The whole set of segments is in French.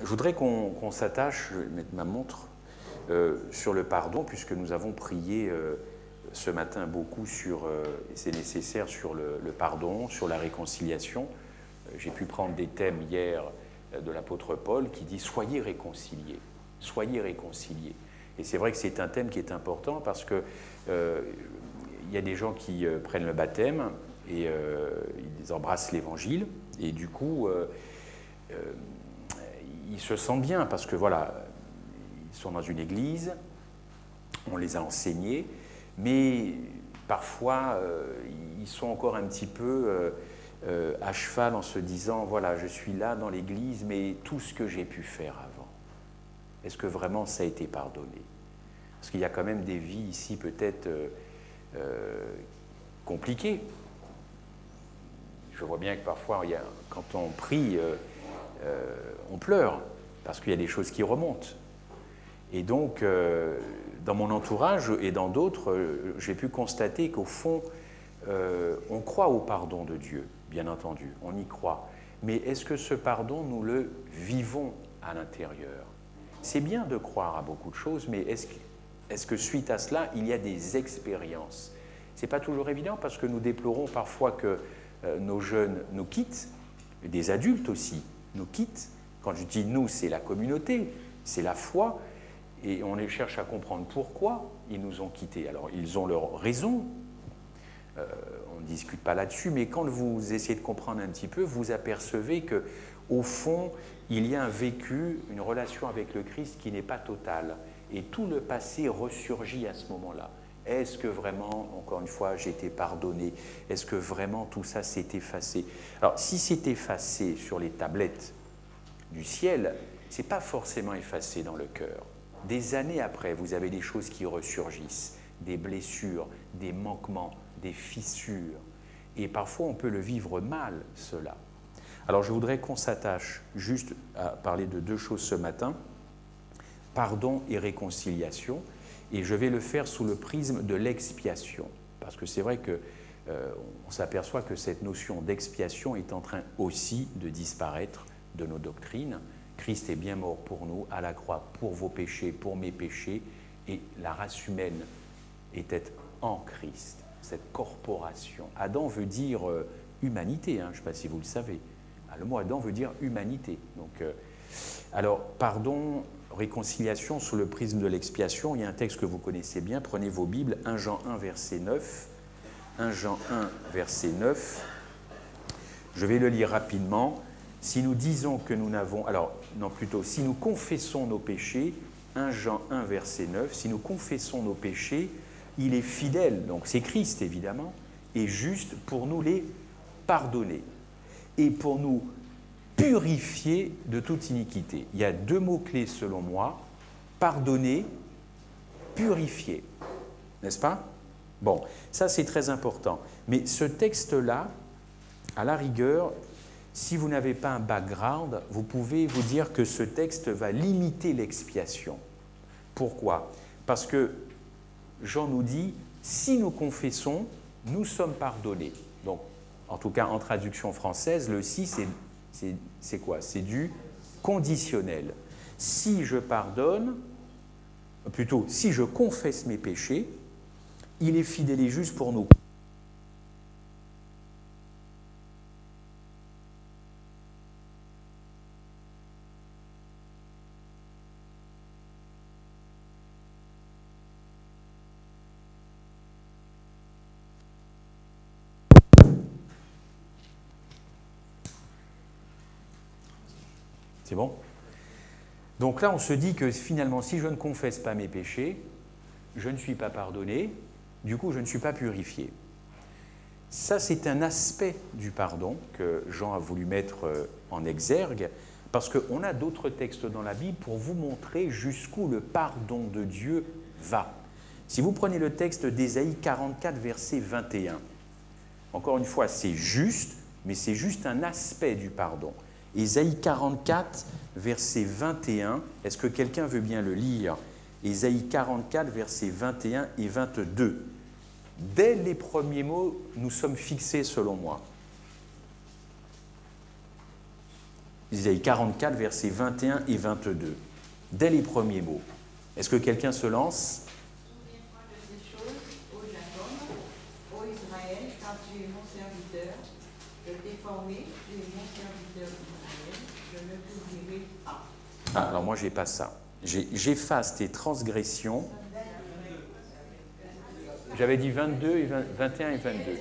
Je voudrais qu'on s'attache, je vais mettre ma montre, sur le pardon, puisque nous avons prié ce matin beaucoup sur, et c'est nécessaire, sur le pardon, sur la réconciliation. J'ai pu prendre des thèmes hier de l'apôtre Paul qui dit « Soyez réconciliés, soyez réconciliés ». Et c'est vrai que c'est un thème qui est important parce que il y a des gens qui prennent le baptême et ils embrassent l'Évangile et du coup ils se sentent bien parce que voilà, ils sont dans une église, on les a enseignés, mais parfois ils sont encore un petit peu à cheval en se disant voilà, je suis là dans l'église, mais tout ce que j'ai pu faire avant, est-ce que vraiment ça a été pardonné? Parce qu'il y a quand même des vies ici peut-être compliquées. Je vois bien que parfois, quand on prie, on pleure, parce qu'il y a des choses qui remontent. Et donc, dans mon entourage et dans d'autres, j'ai pu constater qu'au fond, on croit au pardon de Dieu, bien entendu, on y croit. Mais est-ce que ce pardon, nous le vivons à l'intérieur? C'est bien de croire à beaucoup de choses, mais est-ce que suite à cela, il y a des expériences? Ce n'est pas toujours évident parce que nous déplorons parfois que nos jeunes nous quittent, des adultes aussi nous quittent. Quand je dis nous, c'est la communauté, c'est la foi, et on les cherche à comprendre pourquoi ils nous ont quittés. Alors, ils ont leur raison, on ne discute pas là-dessus, mais quand vous essayez de comprendre un petit peu, vous apercevez qu'au fond, il y a un vécu, une relation avec le Christ qui n'est pas totale. Et tout le passé ressurgit à ce moment-là. Est-ce que vraiment, encore une fois, j'ai été pardonné? Est-ce que vraiment tout ça s'est effacé? Alors, si c'est effacé sur les tablettes du ciel, ce n'est pas forcément effacé dans le cœur. Des années après, vous avez des choses qui ressurgissent, des blessures, des manquements, des fissures. Et parfois, on peut le vivre mal, cela. Alors, je voudrais qu'on s'attache juste à parler de deux choses ce matin. Pardon et réconciliation, et je vais le faire sous le prisme de l'expiation, parce que c'est vrai qu'on s'aperçoit que cette notion d'expiation est en train aussi de disparaître de nos doctrines. Christ est bien mort pour nous, à la croix, pour vos péchés, pour mes péchés, et la race humaine était en Christ, cette corporation. Adam veut dire humanité, hein, je ne sais pas si vous le savez. Le mot Adam veut dire humanité. Donc, alors, pardon, réconciliation sous le prisme de l'expiation, il y a un texte que vous connaissez bien, prenez vos Bibles, 1 Jean 1, verset 9. 1 Jean 1, verset 9. Je vais le lire rapidement. Si nous disons que nous n'avons... Alors, non, plutôt, si nous confessons nos péchés, 1 Jean 1, verset 9, si nous confessons nos péchés, il est fidèle, donc c'est Christ évidemment, et juste pour nous les pardonner et pour nous purifier de toute iniquité. Il y a deux mots-clés selon moi, pardonner, purifier. N'est-ce pas? Bon, ça c'est très important. Mais ce texte-là, à la rigueur, si vous n'avez pas un background, vous pouvez vous dire que ce texte va limiter l'expiation. Pourquoi? Parce que Jean nous dit, si nous confessons, nous sommes pardonnés. Donc, en tout cas en traduction française, le si c'est quoi? C'est du conditionnel. Si je pardonne, plutôt, si je confesse mes péchés, il est fidèle et juste pour nous. C'est bon? Donc là, on se dit que finalement, si je ne confesse pas mes péchés, je ne suis pas pardonné, du coup, je ne suis pas purifié. Ça, c'est un aspect du pardon que Jean a voulu mettre en exergue, parce qu'on a d'autres textes dans la Bible pour vous montrer jusqu'où le pardon de Dieu va. Si vous prenez le texte d'Ésaïe 44, verset 21, encore une fois, c'est juste, mais c'est juste un aspect du pardon. Ésaïe 44, verset 21, est-ce que quelqu'un veut bien le lire? Ésaïe 44, versets 21 et 22. Dès les premiers mots, nous sommes fixés selon moi. Isaïe 44, versets 21 et 22, dès les premiers mots. Est-ce que quelqu'un se lance? Souviens-toi de ces choses, ô Jacob, ô Israël, car tu es mon serviteur. Je t'ai formé, tu es mon serviteur Israël, je ne t'oublierai pas. Ah, alors moi, je n'ai pas ça. J'efface tes transgressions. J'avais dit 22 et 21 et 22.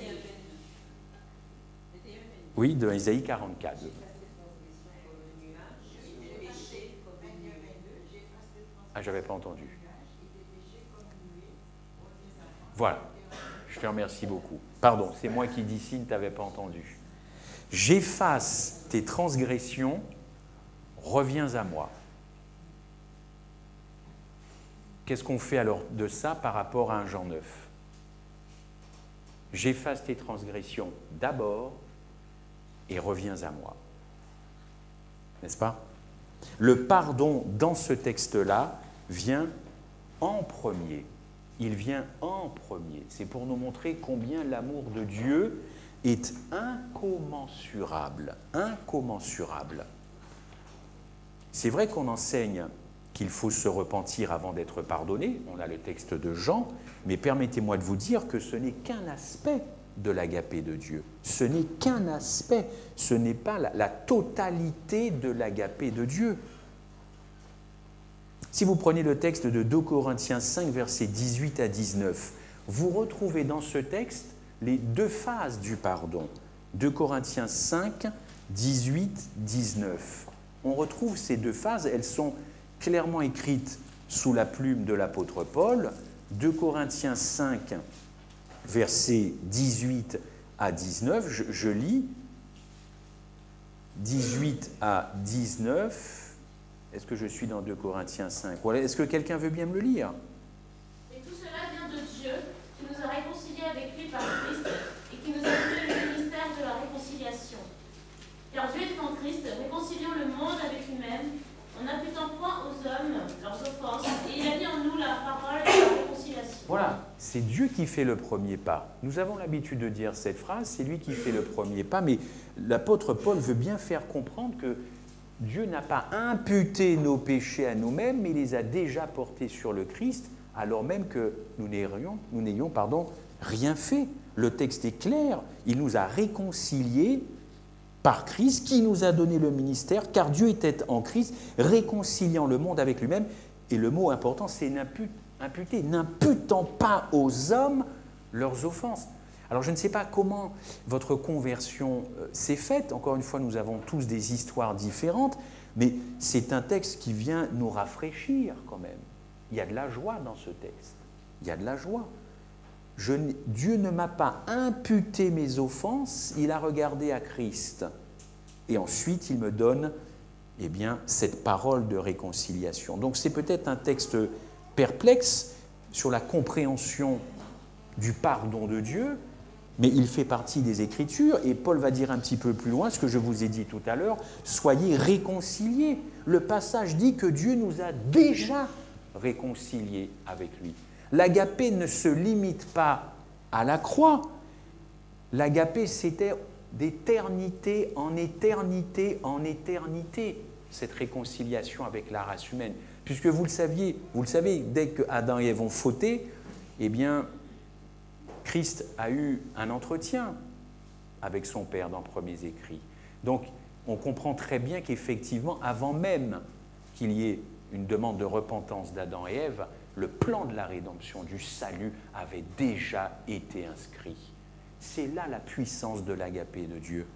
Oui, de Isaïe 44. Ah, j'avais pas entendu. Voilà. Je te remercie beaucoup. Pardon, c'est moi qui dis si, ne t'avais pas entendu. J'efface tes transgressions, reviens à moi. Qu'est-ce qu'on fait alors de ça par rapport à 1 Jean 9? J'efface tes transgressions d'abord et reviens à moi. N'est-ce pas? Le pardon dans ce texte-là vient en premier. Il vient en premier. C'est pour nous montrer combien l'amour de Dieu est incommensurable. Incommensurable. C'est vrai qu'on enseigne qu'il faut se repentir avant d'être pardonné. On a le texte de Jean, mais permettez-moi de vous dire que ce n'est qu'un aspect de l'agapé de Dieu. Ce n'est qu'un aspect, ce n'est pas la totalité de l'agapé de Dieu. Si vous prenez le texte de 2 Corinthiens 5, versets 18 à 19, vous retrouvez dans ce texte les deux phases du pardon. 2 Corinthiens 5, 18, 19. On retrouve ces deux phases, elles sont clairement écrites sous la plume de l'apôtre Paul. 2 Corinthiens 5, versets 18 à 19, je lis 18 à 19. Est-ce que je suis dans 2 Corinthiens 5? Voilà. Est-ce que quelqu'un veut bien me le lire? Et tout cela vient de Dieu, qui nous a réconciliés avec lui par Christ, et qui nous a donné le ministère de la réconciliation. Car Dieu est en Christ, réconciliant le monde avec lui-même, en n'imputant point aux hommes leurs offenses, et il a mis en nous la parole de la réconciliation. Voilà, c'est Dieu qui fait le premier pas. Nous avons l'habitude de dire cette phrase, c'est lui qui fait le premier pas, mais l'apôtre Paul veut bien faire comprendre que Dieu n'a pas imputé nos péchés à nous-mêmes, mais il les a déjà portés sur le Christ, alors même que nous n'ayons rien fait. Le texte est clair, il nous a réconciliés par Christ, qui nous a donné le ministère, car Dieu était en Christ, réconciliant le monde avec lui-même. Et le mot important, c'est imputer, n'imputant pas aux hommes leurs offenses. Alors je ne sais pas comment votre conversion s'est faite. Encore une fois, nous avons tous des histoires différentes, mais c'est un texte qui vient nous rafraîchir quand même. Il y a de la joie dans ce texte. Il y a de la joie. Dieu ne m'a pas imputé mes offenses, il a regardé à Christ. Et ensuite, il me donne cette parole de réconciliation. Donc c'est peut-être un texte perplexe sur la compréhension du pardon de Dieu, mais il fait partie des Écritures, et Paul va dire un petit peu plus loin ce que je vous ai dit tout à l'heure, soyez réconciliés. Le passage dit que Dieu nous a déjà réconciliés avec lui. L'agapé ne se limite pas à la croix. L'agapé, c'était d'éternité en éternité en éternité, cette réconciliation avec la race humaine. Puisque vous le savez, dès que Adam et Ève ont fauté, Christ a eu un entretien avec son Père dans Premiers Écrits. Donc, on comprend très bien qu'effectivement, avant même qu'il y ait une demande de repentance d'Adam et Ève, le plan de la rédemption, du salut, avait déjà été inscrit. C'est là la puissance de l'agapé de Dieu.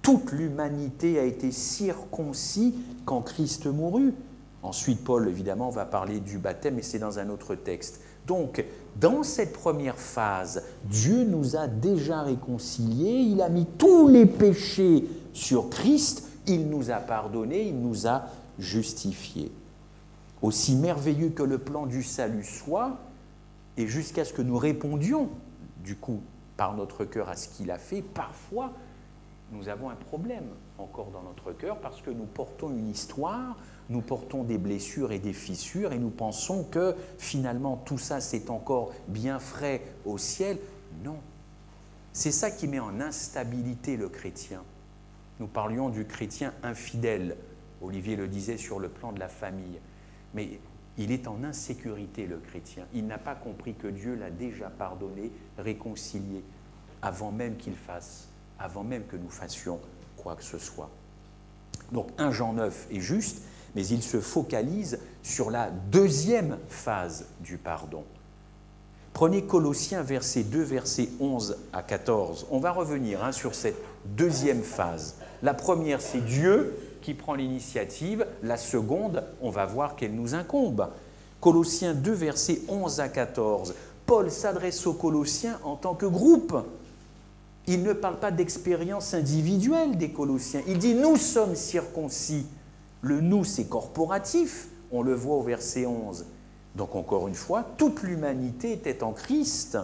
Toute l'humanité a été circoncis quand Christ mourut. Ensuite, Paul, évidemment, va parler du baptême, mais c'est dans un autre texte. Donc, dans cette première phase, Dieu nous a déjà réconciliés, il a mis tous les péchés sur Christ, il nous a pardonnés, il nous a justifiés. Aussi merveilleux que le plan du salut soit, et jusqu'à ce que nous répondions, du coup, par notre cœur à ce qu'il a fait, parfois, nous avons un problème encore dans notre cœur parce que nous portons une histoire, nous portons des blessures et des fissures et nous pensons que finalement tout ça c'est encore bien frais au ciel. Non. C'est ça qui met en instabilité le chrétien. nous parlions du chrétien infidèle. Olivier le disait sur le plan de la famille. Mais il est en insécurité, le chrétien. Il n'a pas compris que Dieu l'a déjà pardonné, réconcilié, avant même qu'il fasse, avant même que nous fassions quoi que ce soit. Donc 1 Jean 9 est juste, mais il se focalise sur la deuxième phase du pardon. Prenez Colossiens verset 2, versets 11 à 14. On va revenir sur cette deuxième phase. La première, c'est Dieu qui prend l'initiative. La seconde, on va voir qu'elle nous incombe. Colossiens 2, versets 11 à 14. Paul s'adresse aux Colossiens en tant que groupe. Il ne parle pas d'expérience individuelle des Colossiens. Il dit « nous sommes circoncis ». Le « nous », c'est corporatif. On le voit au verset 11. Donc encore une fois, toute l'humanité était en Christ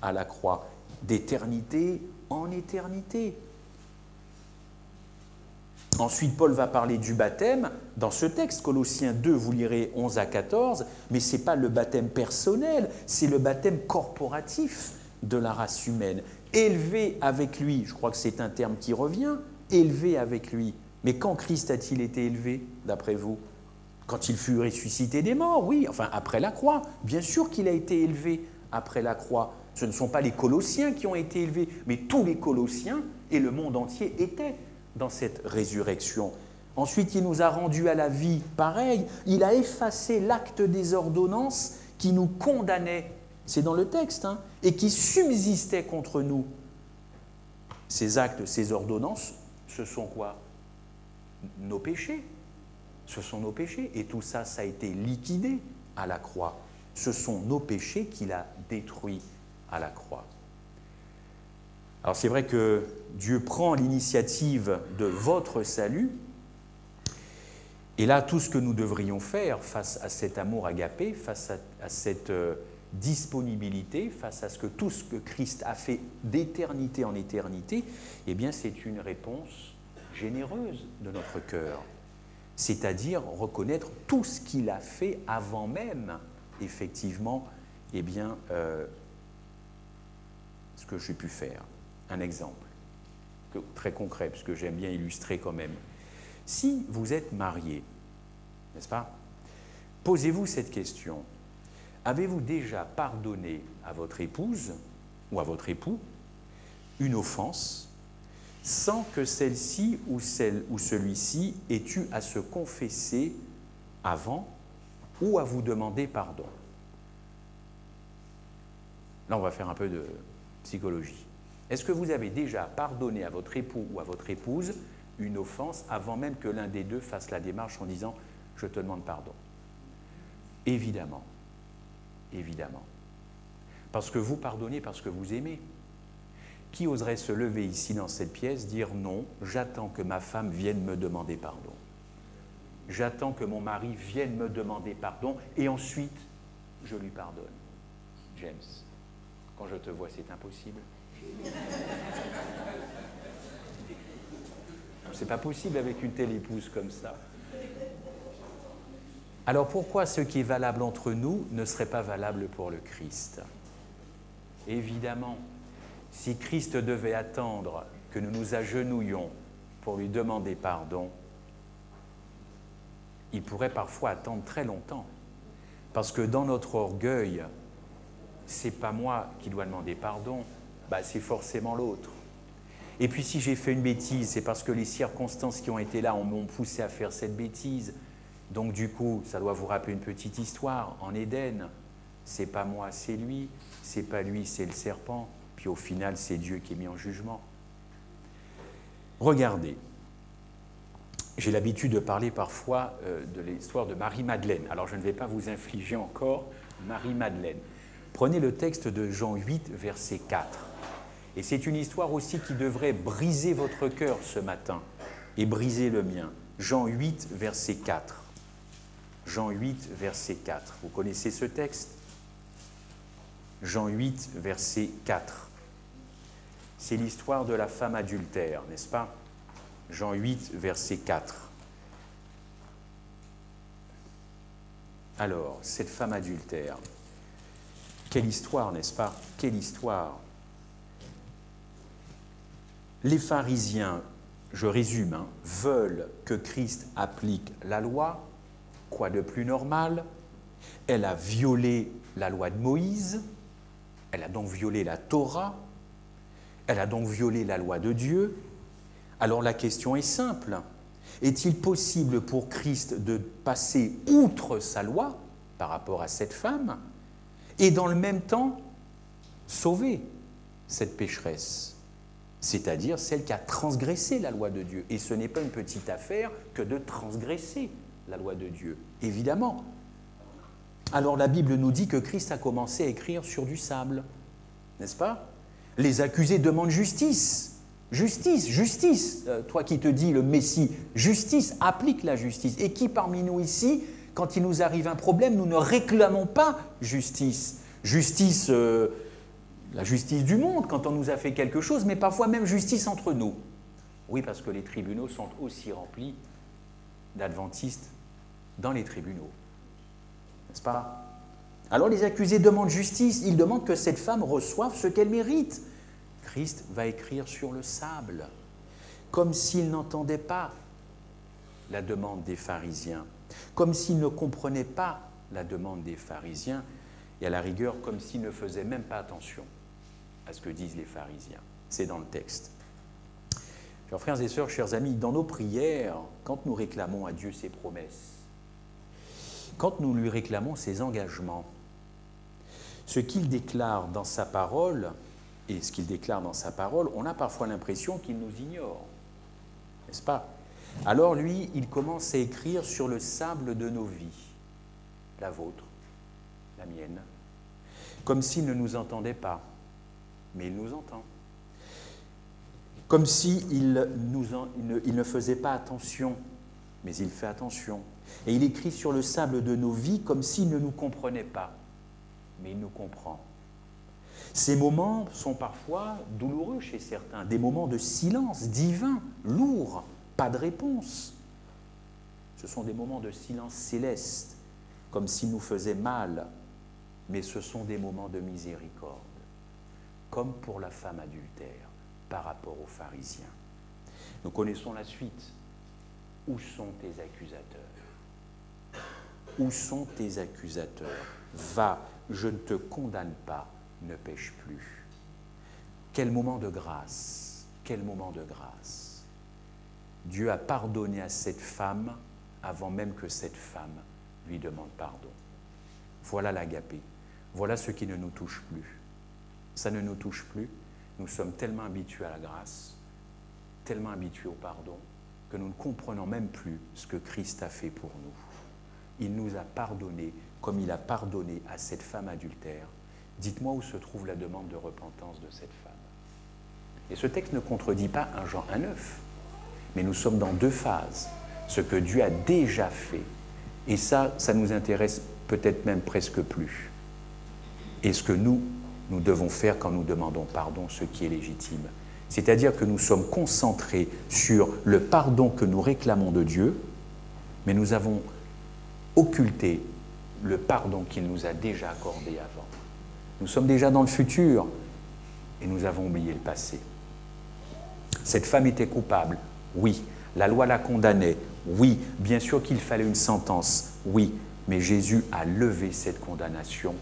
à la croix, d'éternité en éternité. Ensuite, Paul va parler du baptême. Dans ce texte, Colossiens 2, vous lirez 11 à 14, mais ce n'est pas le baptême personnel, c'est le baptême corporatif de la race humaine. Élevé avec lui, je crois que c'est un terme qui revient, élevé avec lui. Mais quand Christ a-t-il été élevé, d'après vous ? Quand il fut ressuscité des morts, oui, enfin après la croix. Bien sûr qu'il a été élevé après la croix. Ce ne sont pas les Colossiens qui ont été élevés, mais tous les Colossiens et le monde entier étaient dans cette résurrection. Ensuite, il nous a rendus à la vie, pareil. Il a effacé l'acte des ordonnances qui nous condamnait, c'est dans le texte, et qui subsistait contre nous. Ces actes, ces ordonnances, ce sont quoi ? Nos péchés. Ce sont nos péchés. Et tout ça, ça a été liquidé à la croix. Ce sont nos péchés qu'il a détruits à la croix. Alors c'est vrai que Dieu prend l'initiative de votre salut. Et là, tout ce que nous devrions faire face à cet amour agapé, face à cette disponibilité, face à tout ce que Christ a fait d'éternité en éternité, eh bien c'est une réponse généreuse de notre cœur. C'est-à-dire reconnaître tout ce qu'il a fait avant même, effectivement, eh bien, ce que j'ai pu faire. Un exemple très concret, puisque j'aime bien illustrer quand même. Si vous êtes marié, n'est-ce pas ? Posez-vous cette question. Avez-vous déjà pardonné à votre épouse ou à votre époux une offense sans que celle-ci ou celui-ci ait eu à se confesser avant ou à vous demander pardon? Là, on va faire un peu de psychologie. Est-ce que vous avez déjà pardonné à votre époux ou à votre épouse une offense avant même que l'un des deux fasse la démarche en disant « je te demande pardon » ? Évidemment. Évidemment. Parce que vous pardonnez parce que vous aimez. Qui oserait se lever ici dans cette pièce, dire non, j'attends que ma femme vienne me demander pardon. J'attends que mon mari vienne me demander pardon et ensuite je lui pardonne. James, quand je te vois, c'est impossible. C'est pas possible avec une telle épouse comme ça. Alors pourquoi ce qui est valable entre nous ne serait pas valable pour le Christ? Évidemment, si Christ devait attendre que nous nous agenouillions pour lui demander pardon, il pourrait parfois attendre très longtemps. Parce que dans notre orgueil, c'est pas moi qui dois demander pardon, c'est forcément l'autre. Et puis si j'ai fait une bêtise, c'est parce que les circonstances qui ont été là m'ont poussé à faire cette bêtise. Donc du coup, ça doit vous rappeler une petite histoire. En Éden, c'est pas moi, c'est lui. C'est pas lui, c'est le serpent. Puis au final, c'est Dieu qui est mis en jugement. Regardez. J'ai l'habitude de parler parfois de l'histoire de Marie-Madeleine. Alors je ne vais pas vous infliger encore Marie-Madeleine. Prenez le texte de Jean 8, verset 4. Et c'est une histoire aussi qui devrait briser votre cœur ce matin et briser le mien. Jean 8, verset 4. Jean 8, verset 4. Vous connaissez ce texte ? Jean 8, verset 4. C'est l'histoire de la femme adultère, n'est-ce pas ? Jean 8, verset 4. Alors, cette femme adultère, quelle histoire, n'est-ce pas ? Quelle histoire ? Les pharisiens je résume, hein, veulent que Christ applique la loi. Quoi de plus normal? Elle a violé la loi de Moïse, elle a donc violé la Torah, elle a donc violé la loi de Dieu. Alors la question est simple. Est-il possible pour Christ de passer outre sa loi par rapport à cette femme et dans le même temps sauver cette pécheresse, c'est-à-dire celle qui a transgressé la loi de Dieu? Et ce n'est pas une petite affaire que de transgresser la loi de Dieu, évidemment. Alors la Bible nous dit que Christ a commencé à écrire sur du sable, n'est-ce pas? Les accusés demandent justice. Justice, justice. Toi qui te dis le Messie, justice, applique la justice. Et qui parmi nous ici, quand il nous arrive un problème, nous ne réclamons pas justice? Justice, la justice du monde quand on nous a fait quelque chose, mais parfois même justice entre nous. Oui, parce que les tribunaux sont aussi remplis d'adventistes dans les tribunaux. N'est-ce pas? Alors les accusés demandent justice, ils demandent que cette femme reçoive ce qu'elle mérite. Christ va écrire sur le sable, comme s'il n'entendait pas la demande des pharisiens, comme s'il ne comprenait pas la demande des pharisiens, et à la rigueur, comme s'il ne faisait même pas attention à ce que disent les pharisiens. C'est dans le texte. Chers frères et sœurs, chers amis, dans nos prières, quand nous réclamons à Dieu ses promesses, quand nous lui réclamons ses engagements, ce qu'il déclare dans sa parole, et ce qu'il déclare dans sa parole, on a parfois l'impression qu'il nous ignore, n'est-ce pas? Alors lui, il commence à écrire sur le sable de nos vies, la vôtre, la mienne, comme s'il ne nous entendait pas, mais il nous entend. Comme s'il ne faisait pas attention, mais il fait attention. Et il écrit sur le sable de nos vies comme s'il ne nous comprenait pas, mais il nous comprend. Ces moments sont parfois douloureux chez certains, des moments de silence divin, lourd, pas de réponse. Ce sont des moments de silence céleste, comme s'il nous faisait mal, mais ce sont des moments de miséricorde, comme pour la femme adultère par rapport aux pharisiens. Nous connaissons la suite. Où sont tes accusateurs? Où sont tes accusateurs? Va, je ne te condamne pas, ne pêche plus. Quel moment de grâce, quel moment de grâce. Dieu a pardonné à cette femme avant même que cette femme lui demande pardon. Voilà l'agapé, voilà ce qui ne nous touche plus. Ça ne nous touche plus, nous sommes tellement habitués à la grâce, tellement habitués au pardon, que nous ne comprenons même plus ce que Christ a fait pour nous. Il nous a pardonné comme il a pardonné à cette femme adultère. Dites-moi où se trouve la demande de repentance de cette femme. Et ce texte ne contredit pas 1 Jean 1,9, mais nous sommes dans 2 phases. Ce que Dieu a déjà fait, et ça nous intéresse peut-être même presque plus. Et ce que nous devons faire quand nous demandons pardon, ce qui est légitime. C'est-à-dire que nous sommes concentrés sur le pardon que nous réclamons de Dieu, mais nous avons occulté le pardon qu'il nous a déjà accordé avant. Nous sommes déjà dans le futur et nous avons oublié le passé. Cette femme était coupable, oui. La loi la condamnait, oui. Bien sûr qu'il fallait une sentence, oui. Mais Jésus a levé cette condamnation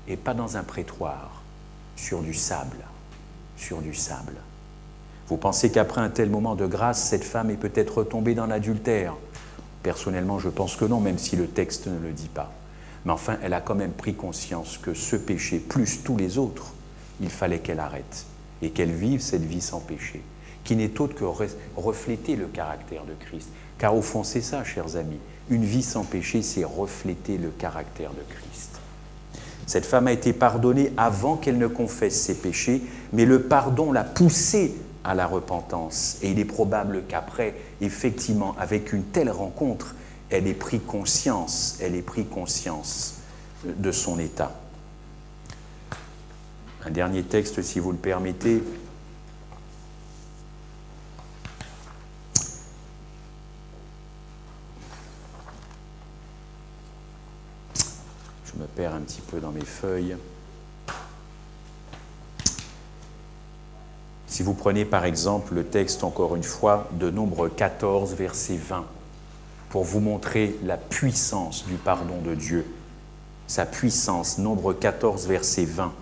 et pas dans un prétoire, sur du sable, sur du sable. Vous pensez qu'après un tel moment de grâce, cette femme est peut-être retombée dans l'adultère? Personnellement, je pense que non, même si le texte ne le dit pas. Mais enfin, elle a quand même pris conscience que ce péché, plus tous les autres, il fallait qu'elle arrête et qu'elle vive cette vie sans péché, qui n'est autre que refléter le caractère de Christ. Car au fond, c'est ça, chers amis. Une vie sans péché, c'est refléter le caractère de Christ. Cette femme a été pardonnée avant qu'elle ne confesse ses péchés, mais le pardon l'a poussée à la repentance. Et il est probable qu'après, effectivement, avec une telle rencontre, elle ait pris conscience de son état. Un dernier texte, si vous le permettez. Je me perds un petit peu dans mes feuilles. Si vous prenez par exemple le texte, encore une fois, de Nombre 14, verset 20, pour vous montrer la puissance du pardon de Dieu, sa puissance, Nombre 14, verset 20.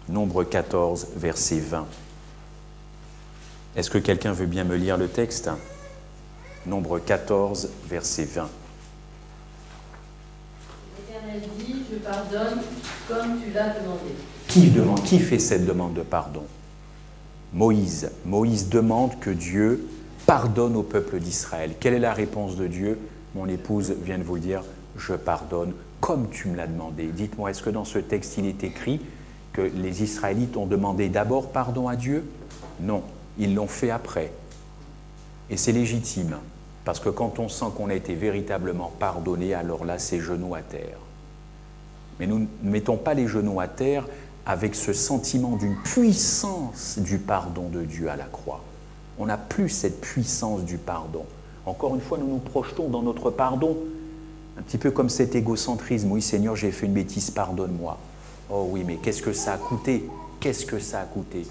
Nombre 14, verset 20. Est-ce que quelqu'un veut bien me lire le texte? Nombre 14, verset 20. L'Éternel dit, je pardonne comme tu l'as demandé. Qui fait cette demande de pardon? Moïse. Moïse demande que Dieu pardonne au peuple d'Israël. Quelle est la réponse de Dieu? Mon épouse vient de vous le dire, je pardonne comme tu me l'as demandé. Dites-moi, est-ce que dans ce texte il est écrit que les Israélites ont demandé d'abord pardon à Dieu? Non, ils l'ont fait après. Et c'est légitime, parce que quand on sent qu'on a été véritablement pardonné, alors là, c'est genoux à terre. Mais nous ne mettons pas les genoux à terre avec ce sentiment d'une puissance du pardon de Dieu à la croix. On n'a plus cette puissance du pardon. Encore une fois, nous nous projetons dans notre pardon, un petit peu comme cet égocentrisme. Oui, Seigneur, j'ai fait une bêtise, pardonne-moi. Oh oui, mais qu'est-ce que ça a coûté? Qu'est-ce que ça a coûté?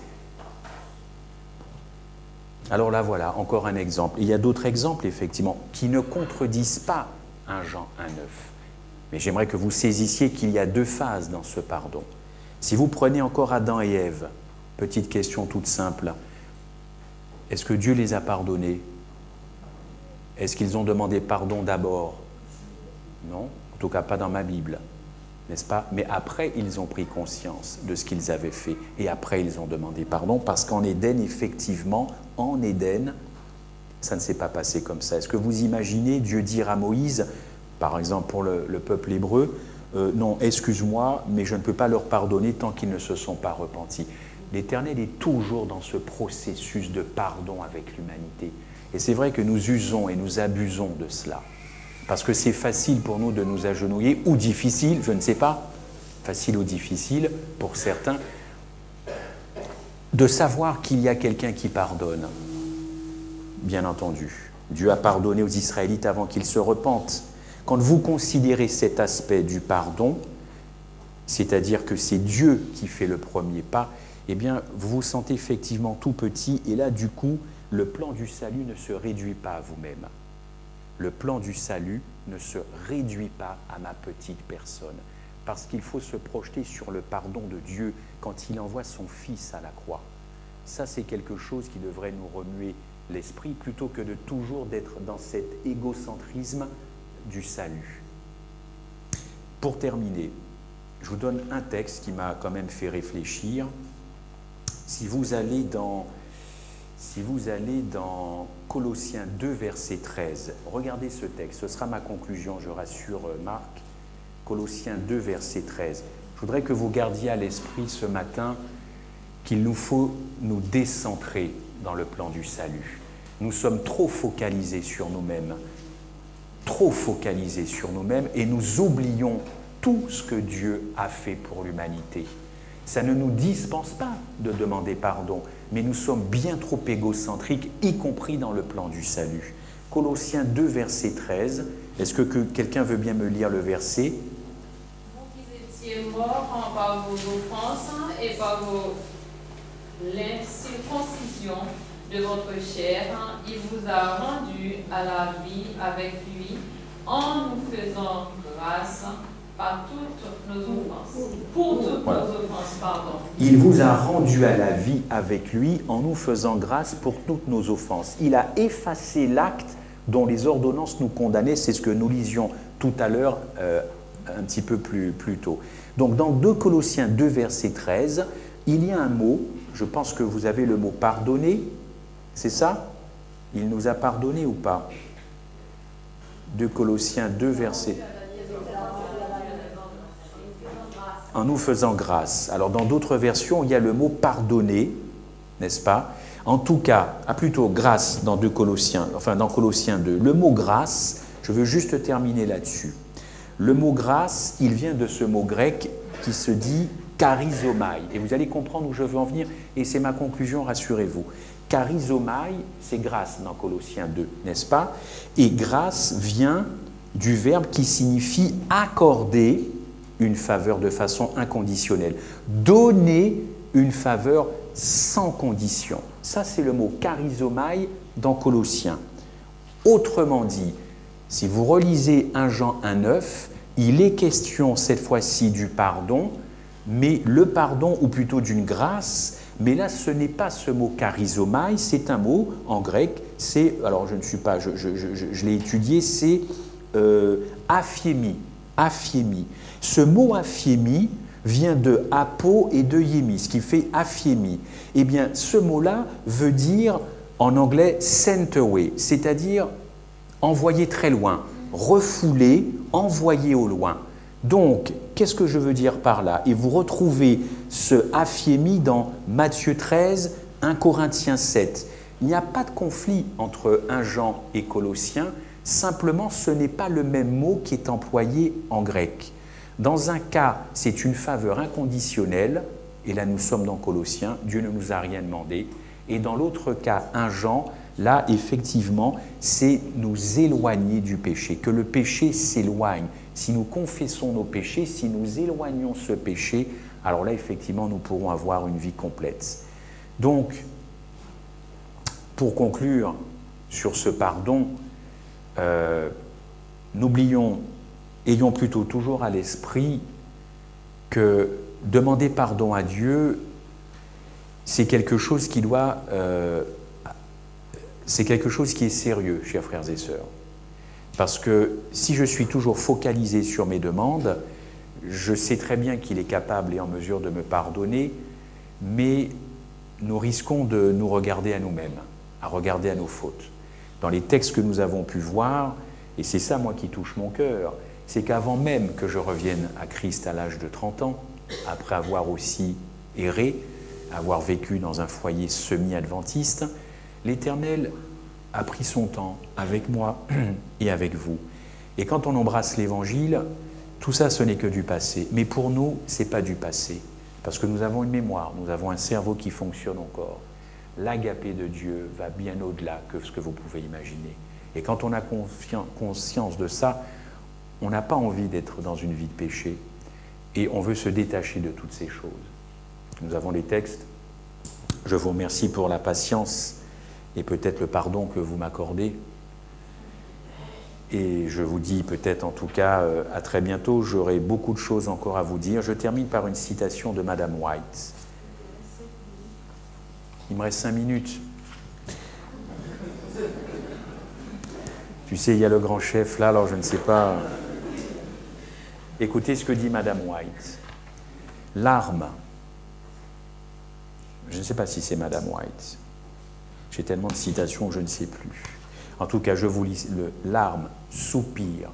Alors là, voilà, encore un exemple. Il y a d'autres exemples, effectivement, qui ne contredisent pas 1 Jean 1,9. Mais j'aimerais que vous saisissiez qu'il y a 2 phases dans ce pardon. Si vous prenez encore Adam et Ève, petite question toute simple, est-ce que Dieu les a pardonnés? Est-ce qu'ils ont demandé pardon d'abord? Non, en tout cas pas dans ma Bible, n'est-ce pas? Mais après, ils ont pris conscience de ce qu'ils avaient fait. Et après, ils ont demandé pardon, parce qu'en Éden, effectivement, en Éden, ça ne s'est pas passé comme ça. Est-ce que vous imaginez Dieu dire à Moïse, par exemple pour le peuple hébreu, non, excuse-moi, mais je ne peux pas leur pardonner tant qu'ils ne se sont pas repentis. L'Éternel est toujours dans ce processus de pardon avec l'humanité. Et c'est vrai que nous usons et nous abusons de cela. Parce que c'est facile pour nous de nous agenouiller, ou difficile, je ne sais pas, facile ou difficile pour certains, de savoir qu'il y a quelqu'un qui pardonne. Bien entendu, Dieu a pardonné aux Israélites avant qu'ils se repentent. Quand vous considérez cet aspect du pardon, c'est-à-dire que c'est Dieu qui fait le premier pas, eh bien, vous vous sentez effectivement tout petit, et là, du coup, le plan du salut ne se réduit pas à vous-même. Le plan du salut ne se réduit pas à ma petite personne, parce qu'il faut se projeter sur le pardon de Dieu quand il envoie son Fils à la croix. Ça, c'est quelque chose qui devrait nous remuer l'esprit, plutôt que de toujours d'être dans cet égocentrisme du salut. Pour terminer, je vous donne un texte qui m'a quand même fait réfléchir. Si vous allez dans Colossiens 2, verset 13, regardez ce texte, ce sera ma conclusion, je rassure Marc. Colossiens 2, verset 13. Je voudrais que vous gardiez à l'esprit ce matin qu'il nous faut nous décentrer dans le plan du salut. Nous sommes trop focalisés sur nous-mêmes, et nous oublions tout ce que Dieu a fait pour l'humanité. Ça ne nous dispense pas de demander pardon, mais nous sommes bien trop égocentriques, y compris dans le plan du salut. Colossiens 2, verset 13. Est-ce que quelqu'un veut bien me lire le verset? Vous qui étiez morts par vos offenses et par l'incirconcision de votre chair, il vous a rendu à la vie avec lui en nous faisant grâce par toutes nos offenses. Pour toutes nos offenses, pardon. Il vous a rendu à la vie avec lui en nous faisant grâce pour toutes nos offenses. Il a effacé l'acte dont les ordonnances nous condamnaient. C'est ce que nous lisions tout à l'heure, un petit peu plus tôt. Donc dans 2 Colossiens 2, verset 13, il y a un mot, je pense que vous avez le mot « pardonner », c'est ça? Il nous a pardonné ou pas? 2 Colossiens 2, verset... En nous faisant grâce. Alors dans d'autres versions, il y a le mot « pardonner », n'est-ce pas? En tout cas, plutôt grâce dans 2 Colossiens, enfin dans Colossiens 2. Le mot grâce, je veux juste terminer là-dessus. Le mot grâce, il vient de ce mot grec qui se dit charizomai. Et vous allez comprendre où je veux en venir, et c'est ma conclusion, rassurez-vous. Charizomai, c'est grâce dans Colossiens 2, n'est-ce pas? Et grâce vient du verbe qui signifie accorder une faveur de façon inconditionnelle. Donner une faveur sans condition. Ça, c'est le mot charizomai dans Colossiens. Autrement dit, si vous relisez 1 Jean 1,9, il est question cette fois-ci du pardon, mais le pardon, ou plutôt d'une grâce, mais là, ce n'est pas ce mot charizomai, c'est un mot en grec, c'est, alors je ne suis pas, je l'ai étudié, c'est aphiemi, aphiemi. Ce mot aphiemi vient de apo et de yémi, ce qui fait aphiemi. Eh bien, ce mot-là veut dire, en anglais, sent away, c'est-à-dire envoyer très loin, refouler, envoyer au loin. Donc, qu'est-ce que je veux dire par là? Et vous retrouvez ce aphiemi dans Matthieu 13, 1 Corinthiens 7. Il n'y a pas de conflit entre 1 Jean et Colossiens, simplement ce n'est pas le même mot qui est employé en grec. Dans un cas, c'est une faveur inconditionnelle, et là nous sommes dans Colossiens, Dieu ne nous a rien demandé, et dans l'autre cas, 1 Jean, là effectivement, c'est nous éloigner du péché, que le péché s'éloigne. Si nous confessons nos péchés, si nous éloignons ce péché, alors là effectivement nous pourrons avoir une vie complète. Donc, pour conclure sur ce pardon, ayons plutôt toujours à l'esprit que demander pardon à Dieu, c'est quelque chose qui doit, c'est quelque chose qui est sérieux, chers frères et sœurs. Parce que si je suis toujours focalisé sur mes demandes, je sais très bien qu'il est capable et en mesure de me pardonner, mais nous risquons de nous regarder à nous-mêmes, à regarder à nos fautes. Dans les textes que nous avons pu voir, et c'est ça moi qui touche mon cœur, c'est qu'avant même que je revienne à Christ à l'âge de 30 ans, après avoir aussi erré, avoir vécu dans un foyer semi-adventiste, l'Éternel a pris son temps avec moi et avec vous. Et quand on embrasse l'Évangile, tout ça, ce n'est que du passé. Mais pour nous, ce n'est pas du passé. Parce que nous avons une mémoire, nous avons un cerveau qui fonctionne encore. L'agapé de Dieu va bien au-delà que ce que vous pouvez imaginer. Et quand on a conscience de ça, on n'a pas envie d'être dans une vie de péché. Et on veut se détacher de toutes ces choses. Nous avons les textes. Je vous remercie pour la patience et peut-être le pardon que vous m'accordez. Et je vous dis peut-être en tout cas à très bientôt, j'aurai beaucoup de choses encore à vous dire. Je termine par une citation de Madame White. Il me reste 5 minutes. Tu sais, il y a le grand chef là, alors je ne sais pas. Écoutez ce que dit Madame White. L'arme, je ne sais pas si c'est Madame White. J'ai tellement de citations que je ne sais plus. En tout cas, je vous lis l'arme, soupir,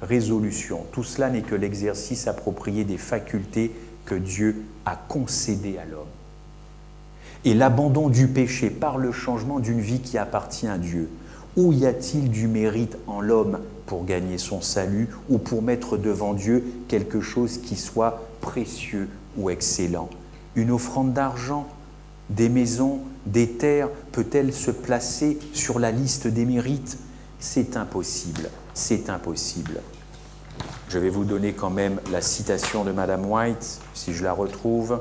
résolution. Tout cela n'est que l'exercice approprié des facultés que Dieu a concédées à l'homme. Et l'abandon du péché par le changement d'une vie qui appartient à Dieu. Où y a-t-il du mérite en l'homme pour gagner son salut ou pour mettre devant Dieu quelque chose qui soit précieux ou excellent? Une offrande d'argent, des maisons, des terres, peut-elle se placer sur la liste des mérites? C'est impossible, c'est impossible. Je vais vous donner quand même la citation de Madame White, si je la retrouve.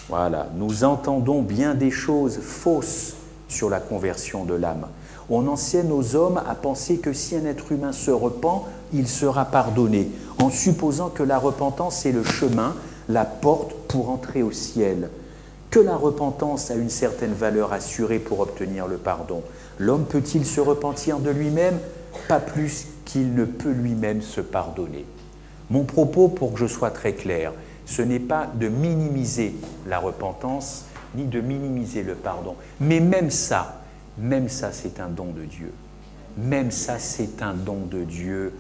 Voilà, nous entendons bien des choses fausses sur la conversion de l'âme. On enseigne aux hommes à penser que si un être humain se repent, il sera pardonné, en supposant que la repentance est le chemin, la porte pour entrer au ciel. Que la repentance a une certaine valeur assurée pour obtenir le pardon. L'homme peut-il se repentir de lui-même? Pas plus qu'il ne peut lui-même se pardonner. Mon propos, pour que je sois très clair, ce n'est pas de minimiser la repentance, ni de minimiser le pardon. Mais même ça, c'est un don de Dieu. Même ça, c'est un don de Dieu.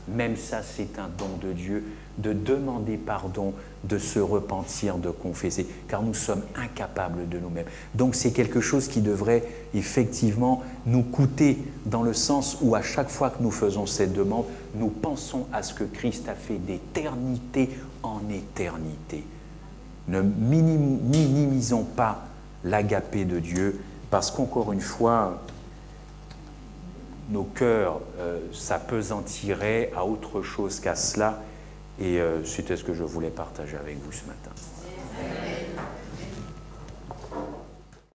Même ça, c'est un don de Dieu, de demander pardon, de se repentir, de confesser, car nous sommes incapables de nous-mêmes. Donc c'est quelque chose qui devrait effectivement nous coûter, dans le sens où à chaque fois que nous faisons cette demande, nous pensons à ce que Christ a fait d'éternité en éternité. Ne minimisons pas l'agapé de Dieu, parce qu'encore une fois, nos cœurs s'apesantiraient à autre chose qu'à cela, et c'était ce que je voulais partager avec vous ce matin.